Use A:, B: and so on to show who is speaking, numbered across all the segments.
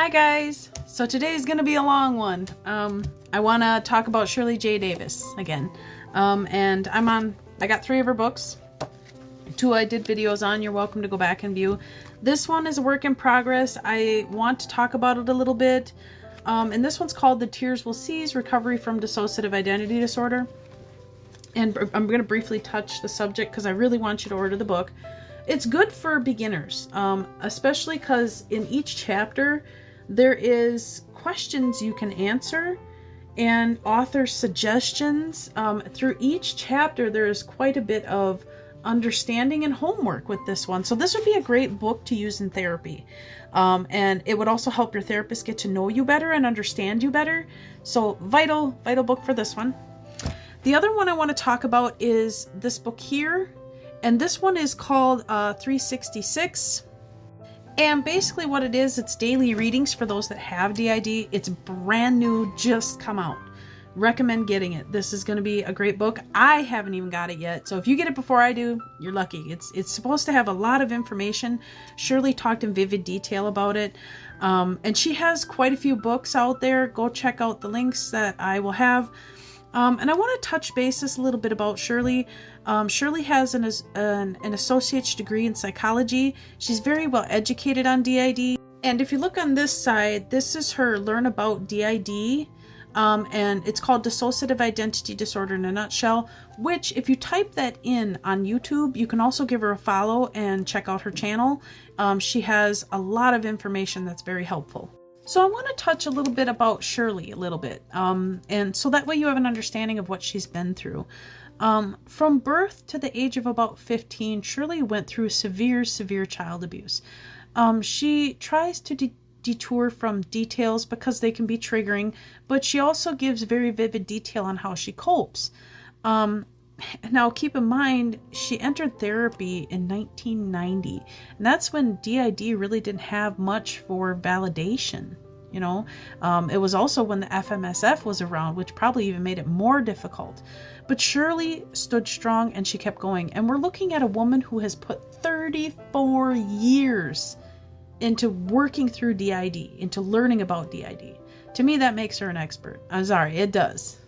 A: Hi guys! So today is going to be a long one. I want to talk about Shirley J. Davis again. And I got 3 of her books. 2 I did videos on. You're welcome to go back and view. This one is a work in progress. I want to talk about it a little bit. And this one's called The Tears Will Cease, Recovery from Dissociative Identity Disorder. And I'm going to briefly touch the subject because I really want you to order the book. It's good for beginners, especially because in each chapter there is questions you can answer and author suggestions. Through each chapter there is quite a bit of understanding and homework with this one. So this would be a great book to use in therapy. And it would also help your therapist get to know you better and understand you better. So vital book for this one. The other one I want to talk about is this book here. And this one is called 366. And basically what it is, it's daily readings for those that have DID. It's brand new, just come out. Recommend getting it. This is going to be a great book. I haven't even got it yet. So if you get it before I do, you're lucky. It's supposed to have a lot of information. Shirley talked in vivid detail about it. And she has quite a few books out there. Go check out the links that I will have. And I want to touch bases a little bit about Shirley. Shirley has an associate's degree in psychology. She's very well educated on DID. And if you look on this side, this is her Learn About DID. And it's called Dissociative Identity Disorder in a Nutshell, which if you type that in on YouTube, you can also give her a follow and check out her channel. She has a lot of information that's very helpful. So I want to touch a little bit about Shirley a little bit, and so that way you have an understanding of what she's been through. From birth to the age of about 15, Shirley went through severe child abuse. She tries to detour from details because they can be triggering, but she also gives very vivid detail on how she copes. Now keep in mind, she entered therapy in 1990, and that's when DID really didn't have much for validation. It was also when the FMSF was around, which probably even made it more difficult. But Shirley stood strong and she kept going. And we're looking at a woman who has put 34 years into working through DID, into learning about DID. To me, that makes her an expert. I'm sorry, it does.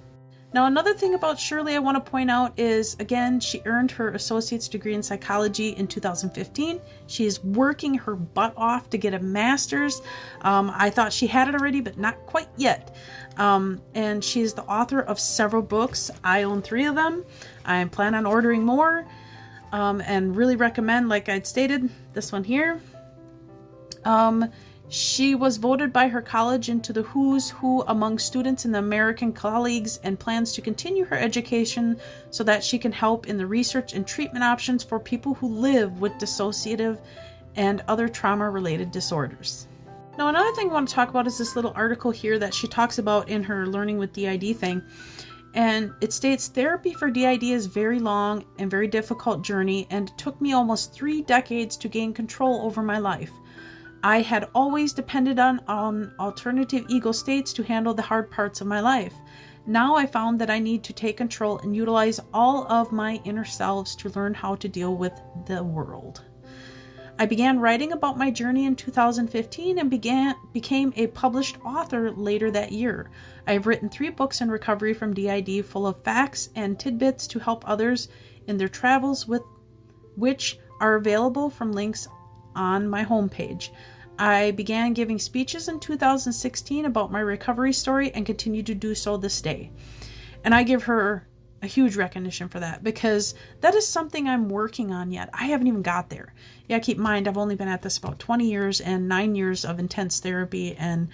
A: Now, another thing about Shirley I want to point out is, again, she earned her associate's degree in psychology in 2015. She is working her butt off to get a master's. I thought she had it already, but not quite yet. And she's the author of several books. I own 3 of them. I plan on ordering more, and really recommend, like I'd stated, this one here. She was voted by her college into the who's who among students in the American colleagues and plans to continue her education so that she can help in the research and treatment options for people who live with dissociative and other trauma-related disorders. Now, another thing I want to talk about is this little article here that she talks about in her Learning with DID thing. And it states, therapy for DID is very long and very difficult journey, and it took me almost 3 decades to gain control over my life. I had always depended on alternative ego states to handle the hard parts of my life. Now I found that I need to take control and utilize all of my inner selves to learn how to deal with the world. I began writing about my journey in 2015 and became a published author later that year. I have written 3 books in recovery from DID full of facts and tidbits to help others in their travels, with which are available from links on my homepage. I began giving speeches in 2016 about my recovery story and continue to do so this day. And I give her a huge recognition for that, because that is something I'm working on yet. I haven't even got there. Yeah, keep in mind, I've only been at this about 20 years and 9 years of intense therapy and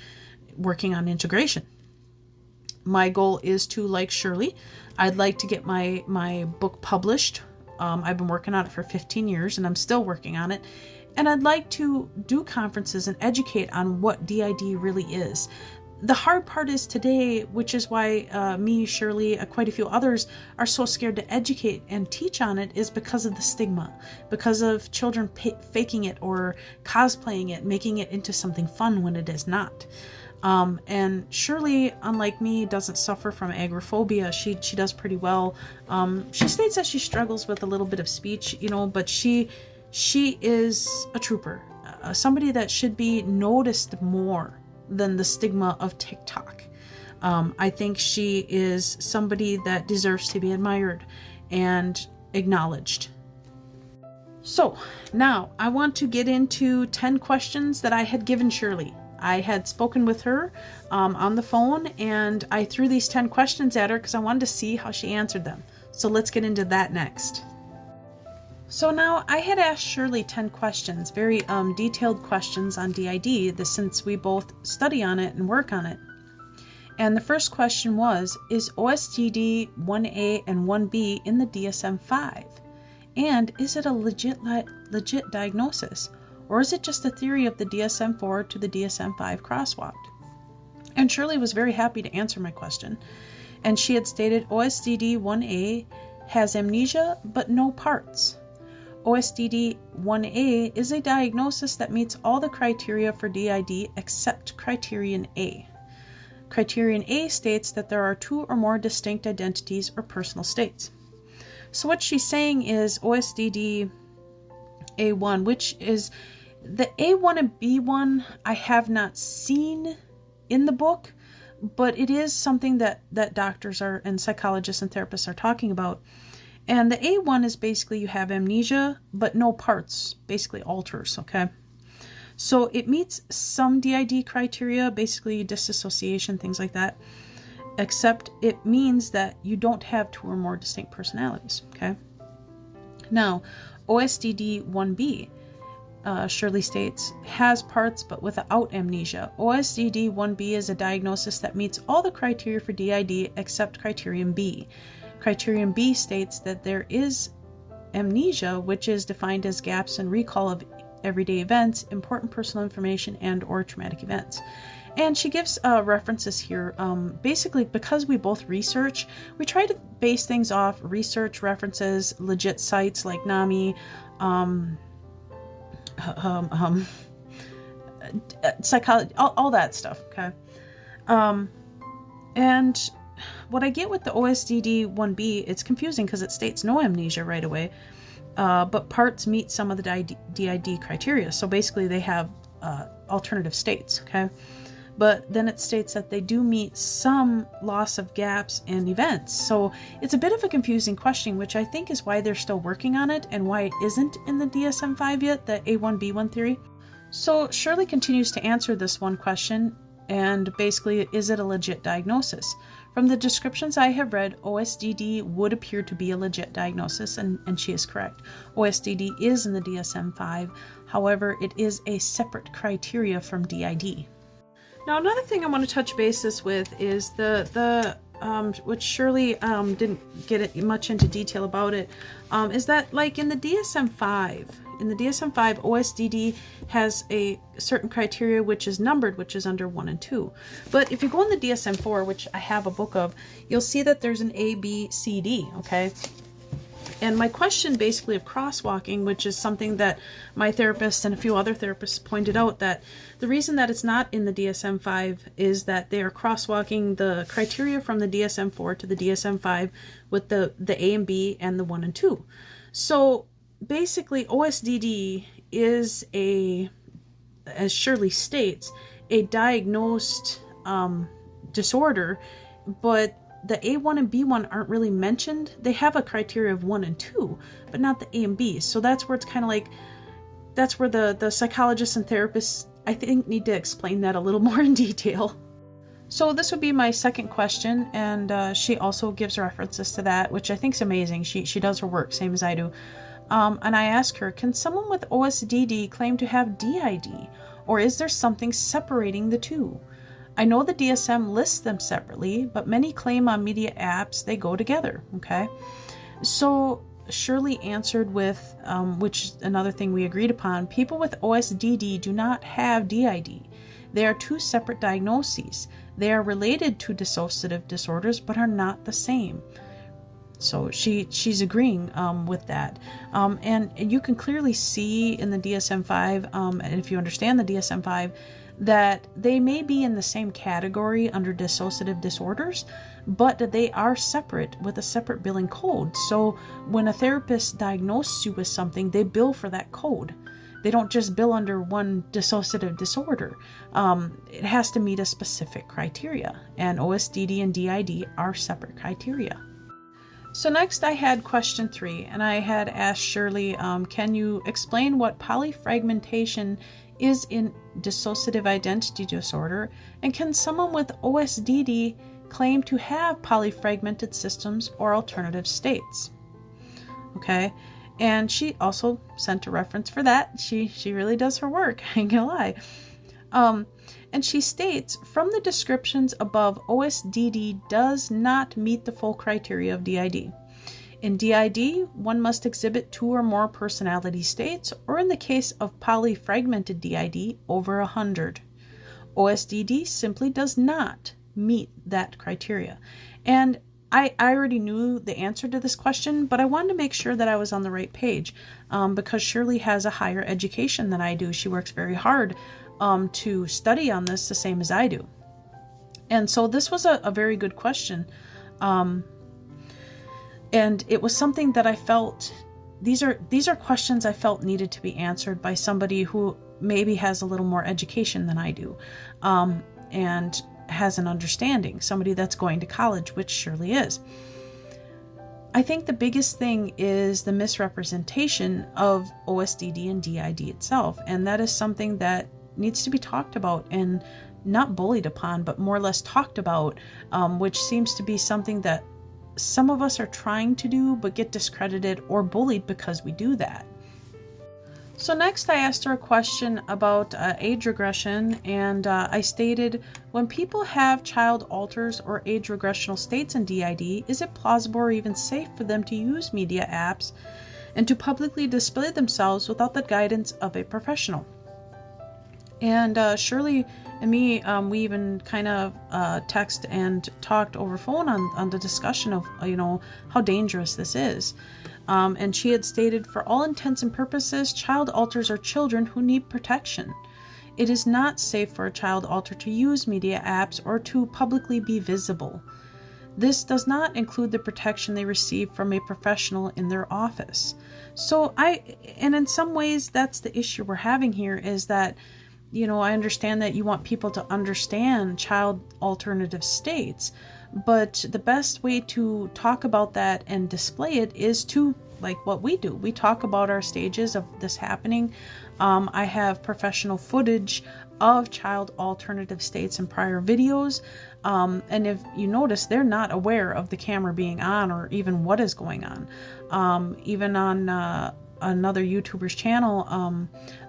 A: working on integration. My goal is to, like Shirley, I'd like to get my book published. I've been working on it for 15 years and I'm still working on it. And I'd like to do conferences and educate on what DID really is. The hard part is today, which is why me, Shirley, quite a few others are so scared to educate and teach on it, is because of the stigma, because of children faking it or cosplaying it, making it into something fun when it is not. And Shirley, unlike me, doesn't suffer from agoraphobia. She does pretty well. She states that she struggles with a little bit of speech, but she is a trooper, somebody that should be noticed more than the stigma of TikTok. I think she is somebody that deserves to be admired and acknowledged. So now I want to get into 10 questions that I had given Shirley. I had spoken with her on the phone, and I threw these 10 questions at her because I wanted to see how she answered them. So let's get into that next. So now I had asked Shirley 10 questions, very detailed questions on DID, since we both study on it and work on it. And the first question was, is OSDD 1A and 1B in the DSM-5? And is it a legit diagnosis? Or is it just a theory of the DSM-4 to the DSM-5 crosswalked? And Shirley was very happy to answer my question. And she had stated OSDD 1A has amnesia but no parts. OSDD 1A is a diagnosis that meets all the criteria for DID except criterion A. Criterion A states that there are two or more distinct identities or personal states. So what she's saying is OSDD A1, which is the A1 and B1 I have not seen in the book, but it is something that doctors are and psychologists and therapists are talking about. And the A1 is basically you have amnesia, but no parts, basically alters, okay? So it meets some DID criteria, basically disassociation, things like that, except it means that you don't have two or more distinct personalities, okay? Now, OSDD 1B, Shirley states, has parts but without amnesia. OSDD 1B is a diagnosis that meets all the criteria for DID except criterion B. Criterion B states that there is amnesia, which is defined as gaps in recall of everyday events, important personal information, and or traumatic events. And she gives references here. Basically, because we both research, we try to base things off research references, legit sites like NAMI, psychology, all that stuff, okay? And what I get with the OSDD 1B, it's confusing because it states no amnesia right away, but parts meet some of the DID criteria. So basically they have alternative states, okay? But then it states that they do meet some loss of gaps and events. So it's a bit of a confusing question, which I think is why they're still working on it and why it isn't in the DSM-5 yet, the A1B1 theory. So Shirley continues to answer this one question, and basically, is it a legit diagnosis? From the descriptions I have read, OSDD would appear to be a legit diagnosis, and she is correct. OSDD is in the DSM-5, however, it is a separate criteria from DID. Now, another thing I want to touch bases with is which Shirley didn't get it much into detail about it, is that like in the DSM-5, OSDD has a certain criteria which is numbered, which is under 1 and 2. But if you go in the DSM-4, which I have a book of, you'll see that there's an A, B, C, D, okay? And my question basically of crosswalking, which is something that my therapist and a few other therapists pointed out, that the reason that it's not in the DSM-5 is that they are crosswalking the criteria from the DSM-4 to the DSM-5 with the A and B and the 1 and 2. So basically OSDD is as Shirley states, a diagnosed disorder, but the A1 and B1 aren't really mentioned. They have a criteria of 1 and 2, but not the A and B. So that's where it's kind of like, that's where the psychologists and therapists, I think, need to explain that a little more in detail. So this would be my second question, and she also gives references to that, which I think is amazing. She does her work, same as I do. And I ask her, can someone with OSDD claim to have DID, or is there something separating the two? I know the DSM lists them separately, but many claim on media apps they go together, okay? So Shirley answered with, which is another thing we agreed upon, people with OSDD do not have DID. They are two separate diagnoses. They are related to dissociative disorders, but are not the same. So she's agreeing with that. And you can clearly see in the DSM-5, and if you understand the DSM-5, that they may be in the same category under dissociative disorders, but that they are separate with a separate billing code. So when a therapist diagnoses you with something, they bill for that code. They don't just bill under one dissociative disorder. It has to meet a specific criteria, and OSDD and DID are separate criteria. So next I had question 3, and I had asked Shirley, can you explain what polyfragmentation is in dissociative identity disorder, and can someone with OSDD claim to have polyfragmented systems or alternative states? Okay, and she also sent a reference for that. She really does her work, I ain't gonna lie. And she states, from the descriptions above, OSDD does not meet the full criteria of DID. In DID, one must exhibit 2 or more personality states, or in the case of polyfragmented DID, over 100. OSDD simply does not meet that criteria. And I already knew the answer to this question, but I wanted to make sure that I was on the right page, because Shirley has a higher education than I do. She works very hard to study on this the same as I do. And so this was a very good question. And it was something that I felt, these are questions I felt needed to be answered by somebody who maybe has a little more education than I do, and has an understanding, somebody that's going to college, which Shirley is. I think the biggest thing is the misrepresentation of OSDD and DID itself, and that is something that needs to be talked about and not bullied upon, but more or less talked about, which seems to be something that some of us are trying to do but get discredited or bullied because we do that. So next I asked her a question about age regression, and I stated, when people have child alters or age regressional states in DID, is it plausible or even safe for them to use media apps and to publicly display themselves without the guidance of a professional? And Shirley and me, we even kind of text and talked over phone on the discussion of, how dangerous this is. And she had stated, for all intents and purposes, child alters are children who need protection. It is not safe for a child alter to use media apps or to publicly be visible. This does not include the protection they receive from a professional in their office. So and in some ways that's the issue we're having here, is that, I understand that you want people to understand child alternative states, but the best way to talk about that and display it is to, like what we do. We talk about our stages of this happening. I have professional footage of child alternative states in prior videos. And if you notice, they're not aware of the camera being on or even what is going on. Even on another YouTuber's channel,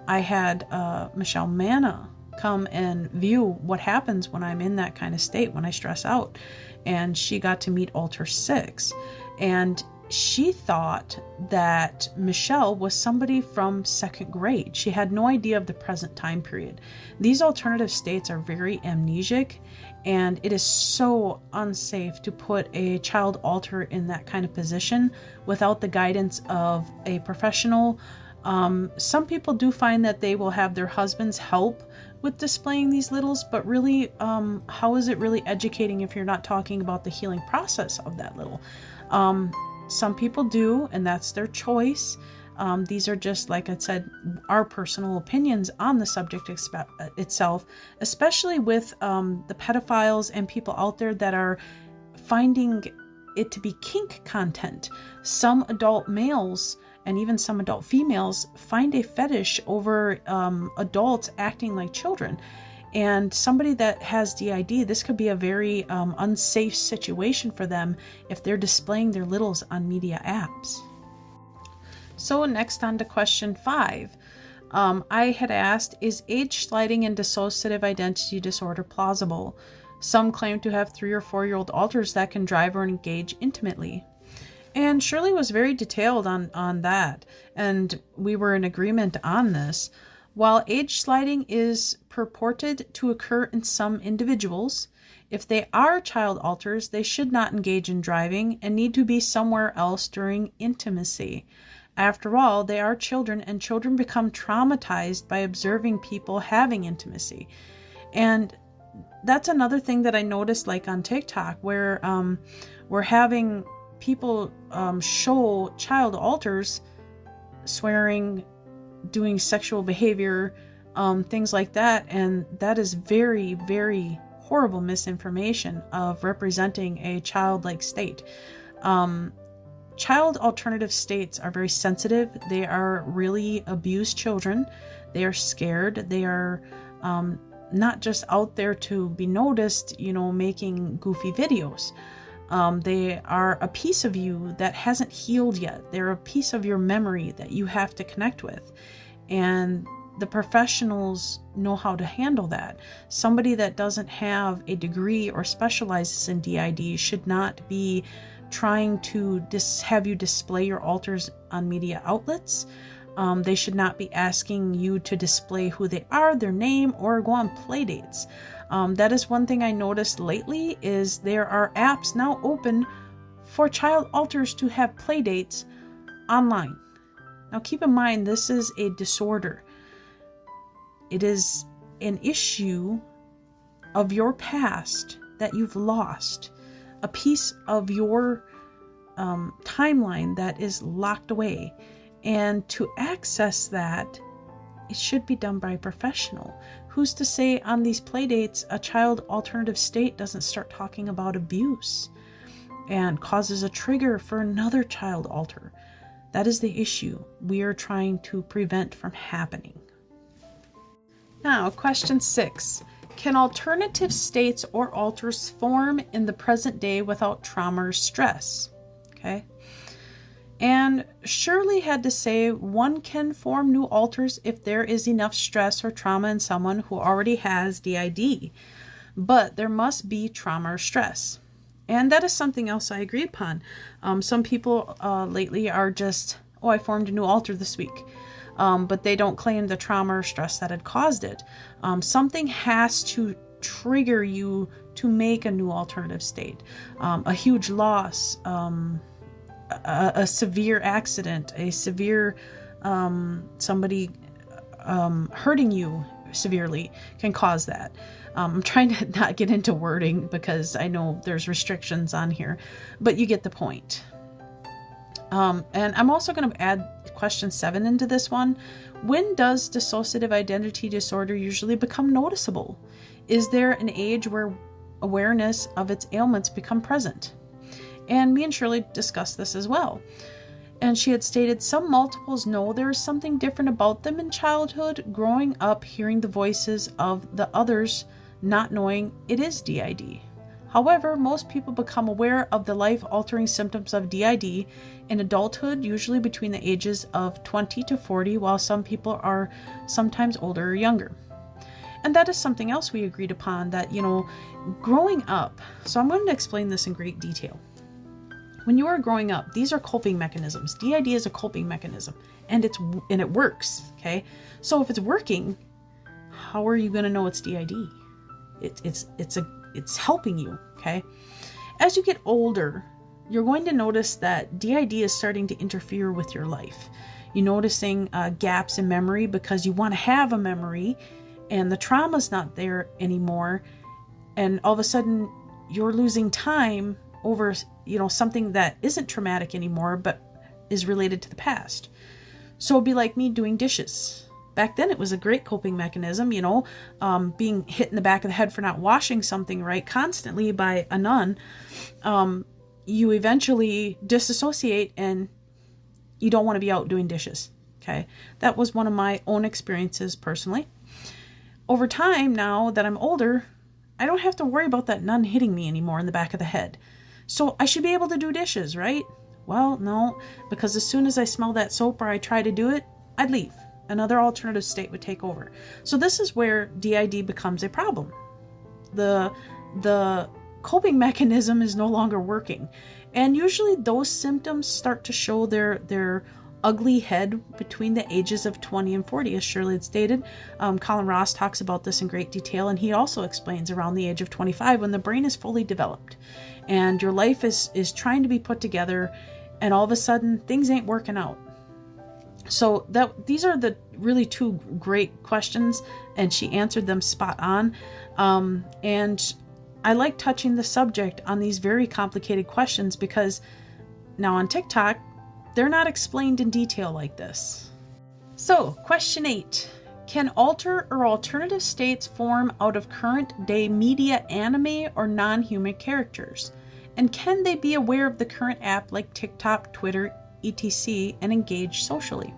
A: I had Michelle Manna come and view what happens when I'm in that kind of state, when I stress out. And she got to meet Alter 6. And she thought that Michelle was somebody from 2nd grade. She had no idea of the present time period. These alternative states are very amnesic, and it is so unsafe to put a child alter in that kind of position without the guidance of a professional. Some people do find that they will have their husbands help with displaying these littles, but really, how is it really educating if you're not talking about the healing process of that little? Some people do, and that's their choice. These are just, like I said, our personal opinions on the subject itself, especially with the pedophiles and people out there that are finding it to be kink content. Some adult males and even some adult females find a fetish over adults acting like children. And somebody that has DID, this could be a very unsafe situation for them if they're displaying their littles on media apps. So next on to question 5. I had asked, is age sliding in dissociative identity disorder plausible? Some claim to have 3 or 4-year-old alters that can drive or engage intimately. And Shirley was very detailed on that, and we were in agreement on this. While age sliding is purported to occur in some individuals, if they are child alters, they should not engage in driving and need to be somewhere else during intimacy. After all, they are children, and children become traumatized by observing people having intimacy. And that's another thing that I noticed, like on TikTok, where we're having people show child alters swearing doing sexual behavior, things like that. And that is very, very horrible misinformation of representing a childlike state. Child alternative states are very sensitive. They are really abused children. They are scared. They are not just out there to be noticed, making goofy videos. They are a piece of you that hasn't healed yet. They're a piece of your memory that you have to connect with. And the professionals know how to handle that. Somebody that doesn't have a degree or specializes in DID should not be trying to have you display your alters on media outlets. They should not be asking you to display who they are, their name, or go on play dates. That is one thing I noticed lately, is there are apps now open for child alters to have play dates online. Now keep in mind, this is a disorder. It is an issue of your past that you've lost, a piece of your timeline that is locked away. And to access that, it should be done by a professional. Who's to say on these play dates a child alternative state doesn't start talking about abuse and causes a trigger for another child alter? That is the issue we are trying to prevent from happening. Now, question 6. Can alternative states or alters form in the present day without trauma or stress? Okay. And Shirley had to say one can form new alters if there is enough stress or trauma in someone who already has DID, but there must be trauma or stress. And that is something else I agree upon. Some people lately are just, I formed a new alter this week. But they don't claim the trauma or stress that had caused it. Something has to trigger you to make a new alternative state. A huge loss, a severe accident, a severe somebody hurting you severely can cause that. I'm trying to not get into wording because I know there's restrictions on here, but you get the point. And I'm also going to add question 7 into this one. When does dissociative identity disorder usually become noticeable? Is there an age where awareness of its ailments become present? And me and Shirley discussed this as well. And she had stated some multiples know there is something different about them in childhood, growing up hearing the voices of the others, not knowing it is DID. However, most people become aware of the life-altering symptoms of DID in adulthood, usually between the ages of 20 to 40, while some people are sometimes older or younger. And that is something else we agreed upon, that, growing up, so I'm going to explain this in great detail. When you are growing up, these are coping mechanisms. DID is a coping mechanism, and it works, okay? So if it's working, how are you going to know it's DID? It's helping you, okay? As you get older, you're going to notice that DID is starting to interfere with your life. You're noticing gaps in memory because you want to have a memory and the trauma's not there anymore. And all of a sudden you're losing time over, something that isn't traumatic anymore, but is related to the past. So it'd be like me doing dishes. Back then it was a great coping mechanism, being hit in the back of the head for not washing something right constantly by a nun. You eventually disassociate and you don't want to be out doing dishes. Okay. That was one of my own experiences personally. Over time, now that I'm older, I don't have to worry about that nun hitting me anymore in the back of the head. So I should be able to do dishes, right? Well, no, because as soon as I smell that soap or I try to do it, I'd leave. Another alternative state would take over. So this is where DID becomes a problem. The coping mechanism is no longer working. And usually those symptoms start to show their ugly head between the ages of 20 and 40, as Shirley had stated. Colin Ross talks about this in great detail, and he also explains around the age of 25 when the brain is fully developed and your life is trying to be put together, and all of a sudden things ain't working out. So these are the really two great questions, and she answered them spot on. And I like touching the subject on these very complicated questions because now on TikTok, they're not explained in detail like this. So, question 8. Can alter or alternative states form out of current day media, anime, or non-human characters? And can they be aware of the current app like TikTok, Twitter, etc., and engage socially?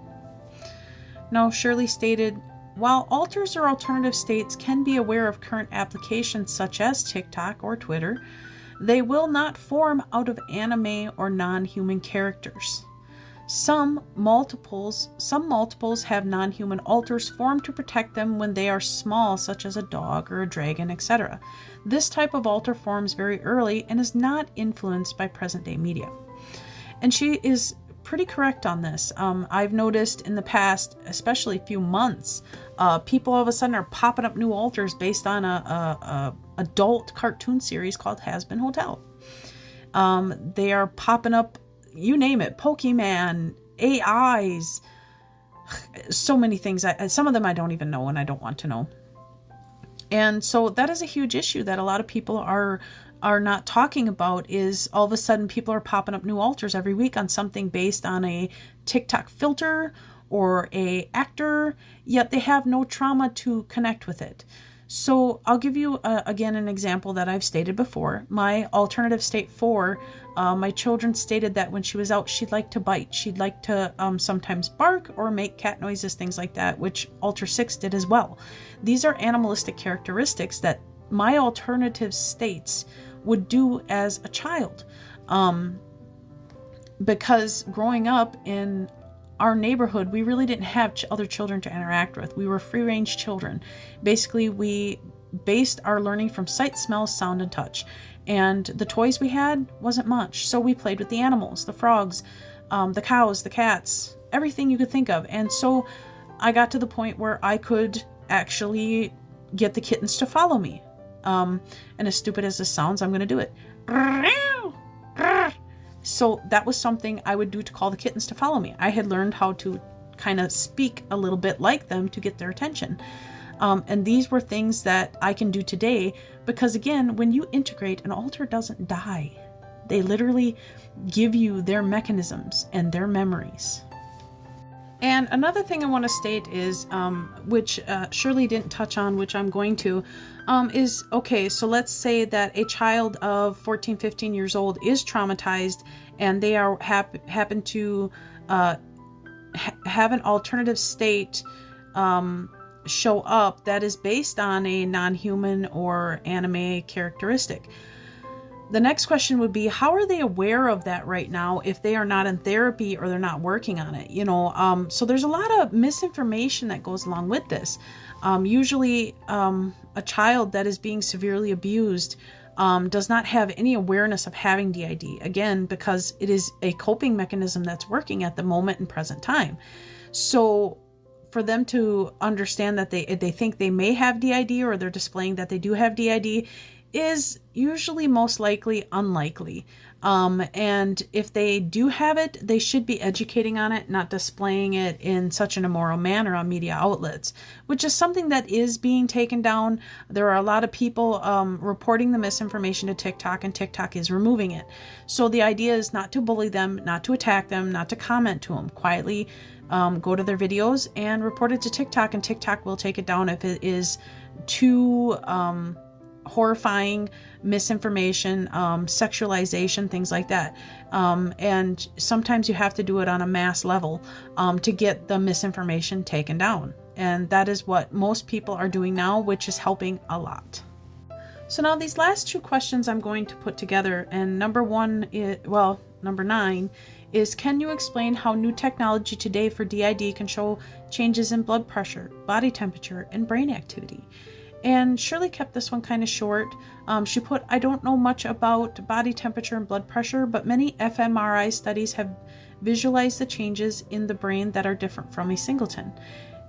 A: Now, Shirley stated, while alters or alternative states can be aware of current applications such as TikTok or Twitter, they will not form out of anime or non-human characters. Some multiples have non-human alters formed to protect them when they are small, such as a dog or a dragon, etc. This type of alter forms very early and is not influenced by present-day media. And she is pretty correct on this. I've noticed in the past, especially a few months, people all of a sudden are popping up new alters based on a adult cartoon series called Has Been Hotel. They are popping up, you name it, Pokemon, AIs, so many things. Some of them I don't even know and I don't want to know. And so that is a huge issue that a lot of people are not talking about, is all of a sudden people are popping up new alters every week on something based on a TikTok filter or a actor, yet they have no trauma to connect with it. So I'll give you, again, an example that I've stated before. My alternative state 4, my children stated that when she was out, she'd like to bite. She'd like to sometimes bark or make cat noises, things like that, which alter 6 did as well. These are animalistic characteristics that my alternative states would do as a child. Because growing up in our neighborhood, we really didn't have other children to interact with. We were free-range children. Basically, we based our learning from sight, smell, sound, and touch. And the toys we had wasn't much. So we played with the animals, the frogs, the cows, the cats, everything you could think of. And so I got to the point where I could actually get the kittens to follow me. And as stupid as this sounds, I'm going to do it. So that was something I would do to call the kittens to follow me. I had learned how to kind of speak a little bit like them to get their attention. And these were things that I can do today because, again, when you integrate, an alter doesn't die. They literally give you their mechanisms and their memories. And another thing I want to state is, which Shirley didn't touch on, which I'm going to, is, okay, so let's say that a child of 14, 15 years old is traumatized and they are happen to have an alternative state show up that is based on a non-human or anime characteristic. The next question would be, how are they aware of that right now if they are not in therapy or they're not working on it? So there's a lot of misinformation that goes along with this. Usually a child that is being severely abused does not have any awareness of having DID, again, because it is a coping mechanism that's working at the moment and present time. So for them to understand that they think they may have DID or they're displaying that they do have DID is usually most likely unlikely. And if they do have it, they should be educating on it, not displaying it in such an immoral manner on media outlets, which is something that is being taken down. There are a lot of people reporting the misinformation to TikTok, and TikTok is removing it. So the idea is not to bully them, not to attack them, not to comment to them. Quietly go to their videos and report it to TikTok, and TikTok will take it down if it is too horrifying, misinformation, sexualization, things like that. And sometimes you have to do it on a mass level to get the misinformation taken down. And that is what most people are doing now, which is helping a lot. So now these last two questions I'm going to put together, and number 9 is, can you explain how new technology today for DID can show changes in blood pressure, body temperature, and brain activity? And Shirley kept this one kind of short. She put, I don't know much about body temperature and blood pressure, but many fMRI studies have visualized the changes in the brain that are different from a singleton.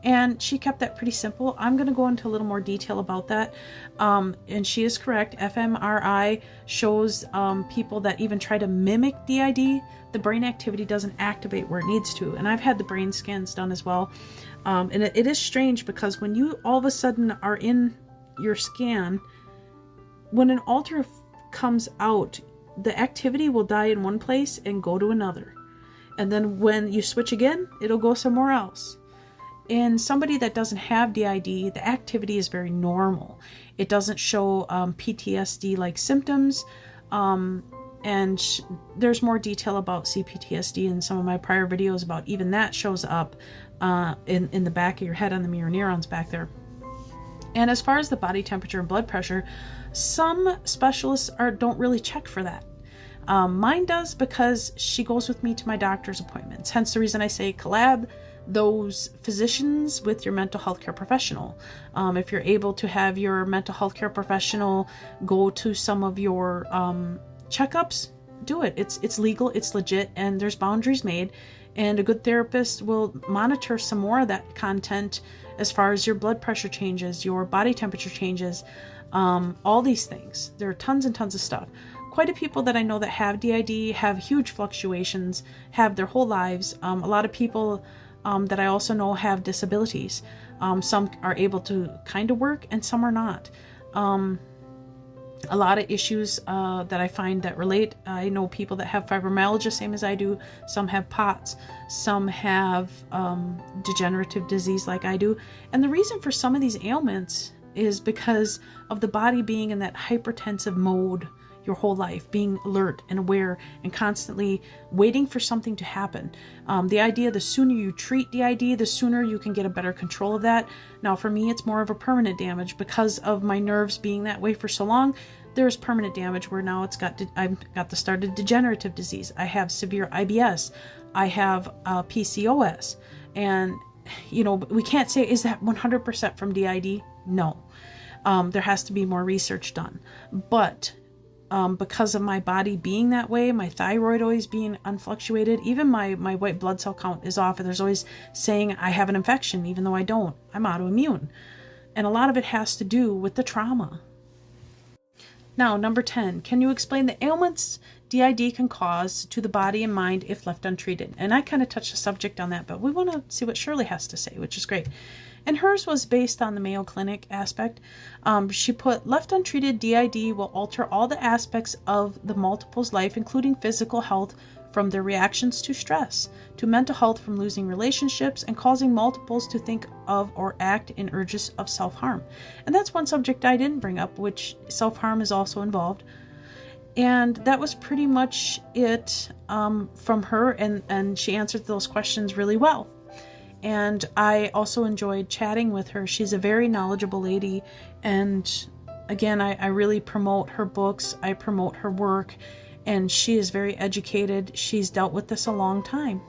A: And she kept that pretty simple. I'm going to go into a little more detail about that. And she is correct. fMRI shows people that even try to mimic DID, the brain activity doesn't activate where it needs to. And I've had the brain scans done as well. And it is strange because when you all of a sudden are in your scan, when an alter comes out, the activity will die in one place and go to another. And then when you switch again, it'll go somewhere else. in somebody that doesn't have DID, the activity is very normal. It doesn't show PTSD-like symptoms. And there's more detail about CPTSD in some of my prior videos about even that shows up in the back of your head on the mirror neurons back there. And as far as the body temperature and blood pressure, some specialists don't really check for that. Mine does, because she goes with me to my doctor's appointments. Hence the reason I say collab those physicians with your mental health care professional. If you're able to have your mental health care professional go to some of your checkups, do it. It's legal, it's legit, and there's boundaries made, and a good therapist will monitor some more of that content as far as your blood pressure changes, your body temperature changes, all these things. There are tons and tons of stuff. Quite a people that I know that have DID have huge fluctuations, have their whole lives. A lot of people that I also know have disabilities. Some are able to kind of work and some are not. A lot of issues that I find that relate. I know people that have fibromyalgia, same as I do. Some have POTS. Some have degenerative disease like I do. And the reason for some of these ailments is because of the body being in that hypertensive mode your whole life, being alert and aware and constantly waiting for something to happen. The idea, the sooner you treat DID, the sooner you can get a better control of that. Now for me, it's more of a permanent damage because of my nerves being that way for so long. There's permanent damage where now I've got the start of degenerative disease. I have severe IBS. I have PCOS. And, you know, we can't say, is that 100% from DID? No. There has to be more research done. But because of my body being that way, my thyroid always being unfluctuated, even my white blood cell count is off. There's always saying I have an infection, even though I don't. I'm autoimmune. And a lot of it has to do with the trauma. Now, number 10, can you explain the ailments DID can cause to the body and mind if left untreated? And I kind of touched the subject on that, but we want to see what Shirley has to say, which is great. And hers was based on the Mayo Clinic aspect. She put, left untreated, DID will alter all the aspects of the multiple's life, including physical health from their reactions to stress, to mental health from losing relationships and causing multiples to think of or act in urges of self-harm. And that's one subject I didn't bring up, which self-harm is also involved. And that was pretty much it from her, and she answered those questions really well. And I also enjoyed chatting with her. She's a very knowledgeable lady. And again, I really promote her books. I promote her work. And she is very educated. She's dealt with this a long time.